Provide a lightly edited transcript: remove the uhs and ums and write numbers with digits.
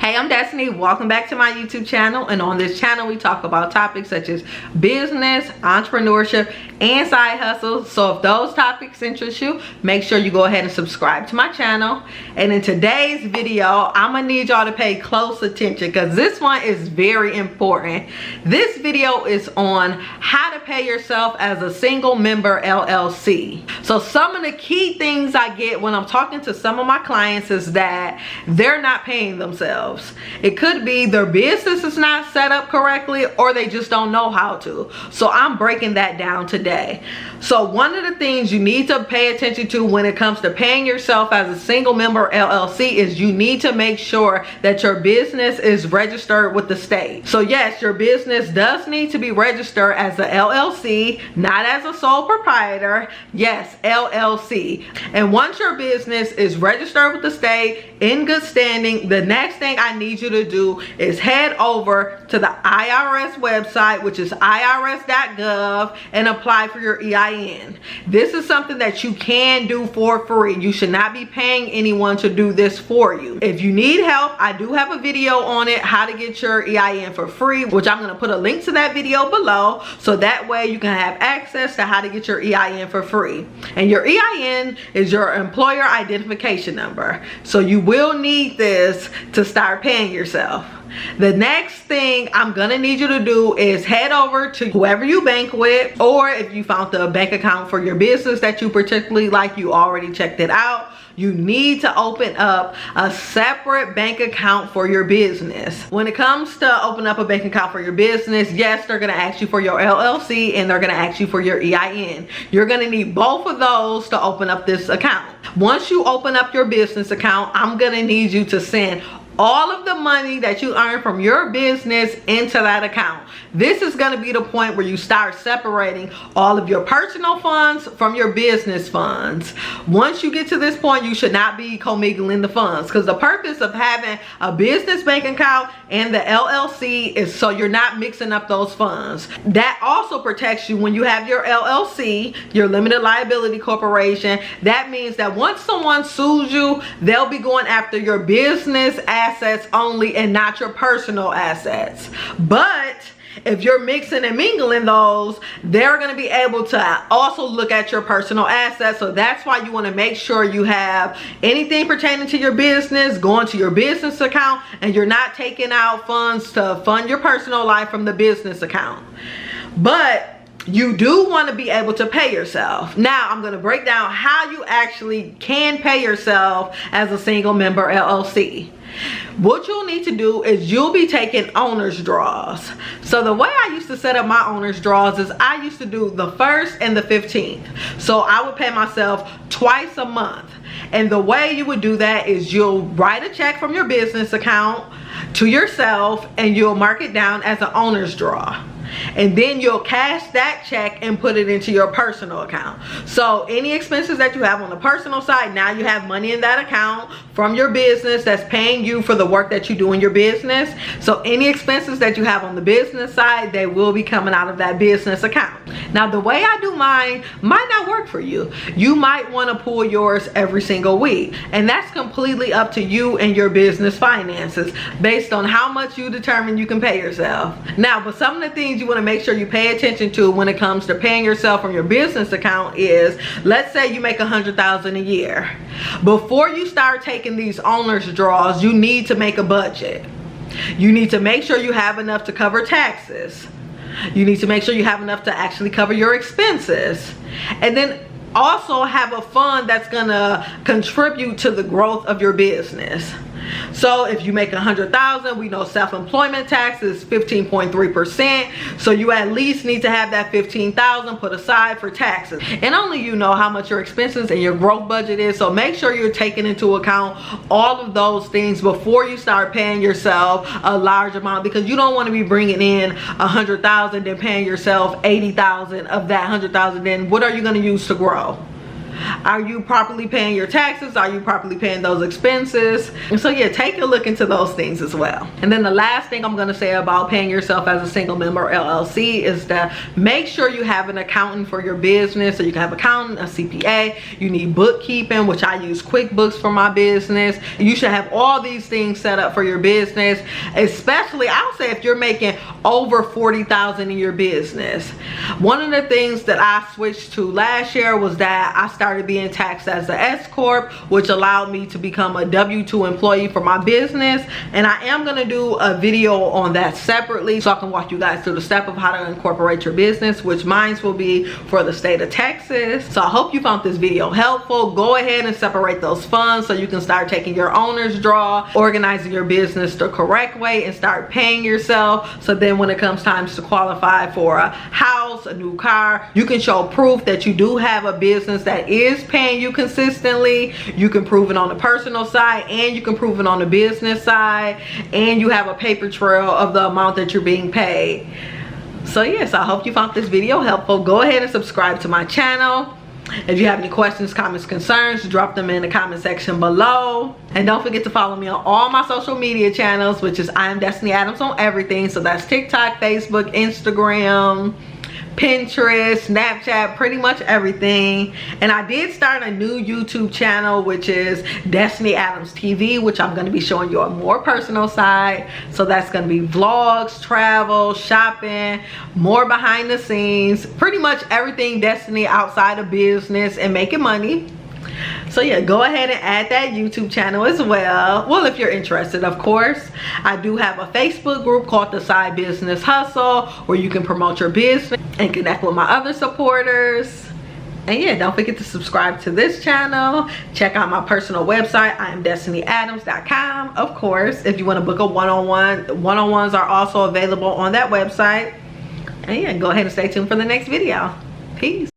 Hey, I'm Destiny. Welcome back to my YouTube channel, and on this channel we talk about topics such as business, entrepreneurship, and side hustles. So if those topics interest you, make sure you go ahead and subscribe to my channel. And in today's video, I'm gonna need y'all to pay close attention because this one is very important. This video is on how to pay yourself as a single member LLC. So some of the key things I get when I'm talking to some of my clients is that they're not paying themselves. It could be their business is not set up correctly, or they just don't know how to. So I'm breaking that down today. So one of the things you need to pay attention to when it comes to paying yourself as a single member LLC is you need to make sure that your business is registered with the state. So yes, your business does need to be registered as a LLC, not as a sole proprietor. Yes, LLC. And once your business is registered with the state in good standing, the next thing I need you to do is head over to the IRS website, which is irs.gov, and apply for your EIN. This is something that you can do for free. You should not be paying anyone to do this for you. If you need help, I do have a video on it, how to get your EIN for free, which I'm going to put a link to that video below, so that way you can have access to how to get your EIN for free. And your EIN is your employer identification number. So you will need this to start paying yourself. The next thing I'm gonna need you to do is head over to whoever you bank with, or if you found the bank account for your business that you particularly like, you already checked it out, you need to open up a separate bank account for your business. When it comes to open up a bank account for your business, yes, they're gonna ask you for your LLC and they're gonna ask you for your EIN. You're gonna need both of those to open up this account. Once you open up your business account, I'm gonna need you to send all of the money that you earn from your business into that account. This is going to be the point where you start separating all of your personal funds from your business funds. Once you get to this point, you should not be commingling the funds, because the purpose of having a business bank account and the LLC is so you're not mixing up those funds. That also protects you when you have your LLC, your limited liability corporation. That means that once someone sues you, they'll be going after your business assets only and not your personal assets. But if you're mixing and mingling those, they're going to be able to also look at your personal assets. So that's why you want to make sure you have anything pertaining to your business going to your business account, and you're not taking out funds to fund your personal life from the business account. But you do want to be able to pay yourself. Now I'm going to break down how you actually can pay yourself as a single member LLC. What you'll need to do is you'll be taking owner's draws. So the way I used to set up my owner's draws is I used to do the 1st and the 15th. So I would pay myself twice a month. And the way you would do that is you'll write a check from your business account to yourself and you'll mark it down as an owner's draw. And then you'll cash that check and put it into your personal account. So any expenses that you have on the personal side, now you have money in that account from your business that's paying you for the work that you do in your business. So any expenses that you have on the business side, they will be coming out of that business account. Now the way I do mine might not work for you. You might want to pull yours every single week, and that's completely up to you and your business finances based on how much you determine you can pay yourself. Now, but some of the things you want to make sure you pay attention to when it comes to paying yourself from your business account is, let's say you make $100,000 a year. Before you start taking these owner's draws, you need to make a budget. You need to make sure you have enough to cover taxes. You need to make sure you have enough to actually cover your expenses. And then also have a fund that's gonna contribute to the growth of your business. So if you make $100,000, we know self-employment tax is 15.3%. So you at least need to have that $15,000 put aside for taxes. And only you know how much your expenses and your growth budget is. So make sure you're taking into account all of those things before you start paying yourself a large amount, because you don't want to be bringing in $100,000 and paying yourself $80,000 of that $100,000. Then what are you going to use to grow? Are you properly paying your taxes? Are you properly paying those expenses? And so yeah, take a look into those things as well. And then the last thing I'm going to say about paying yourself as a single member LLC is that make sure you have an accountant for your business. So you can have an accountant, a CPA. You need bookkeeping, which I use QuickBooks for my business. You should have all these things set up for your business, especially I'll say if you're making over $40,000 in your business. One of the things that I switched to last year was that I started being taxed as an S Corp, which allowed me to become a W-2 employee for my business. And I am going to do a video on that separately so I can walk you guys through the step of how to incorporate your business, which mine will be for the state of Texas. So I hope you found this video helpful. Go ahead and separate those funds so you can start taking your owner's draw, organizing your business the correct way, and start paying yourself. So then when it comes time to qualify for a house, a new car, you can show proof that you do have a business that is paying you consistently. You can prove it on the personal side, and you can prove it on the business side, and you have a paper trail of the amount that you're being paid. So yes, I hope you found this video helpful. Go ahead and subscribe to my channel. If you have any questions, comments, concerns, drop them in the comment section below. And don't forget to follow me on all my social media channels, which is I am Destiny Adams on everything. So that's TikTok, Facebook, Instagram, Pinterest, Snapchat, pretty much everything. And I did start a new YouTube channel, which is Destiny Adams TV, which I'm going to be showing you a more personal side. So that's going to be vlogs, travel, shopping, more behind the scenes, pretty much everything Destiny outside of business and making money. So yeah, go ahead and add that YouTube channel as well. Well, if you're interested, of course. I do have a Facebook group called The Side Business Hustle, where you can promote your business and connect with my other supporters. And yeah, don't forget to subscribe to this channel. Check out my personal website, IamDestinyAdams.com. Of course, if you want to book a one-on-one, one-on-ones are also available on that website. And yeah, go ahead and stay tuned for the next video. Peace.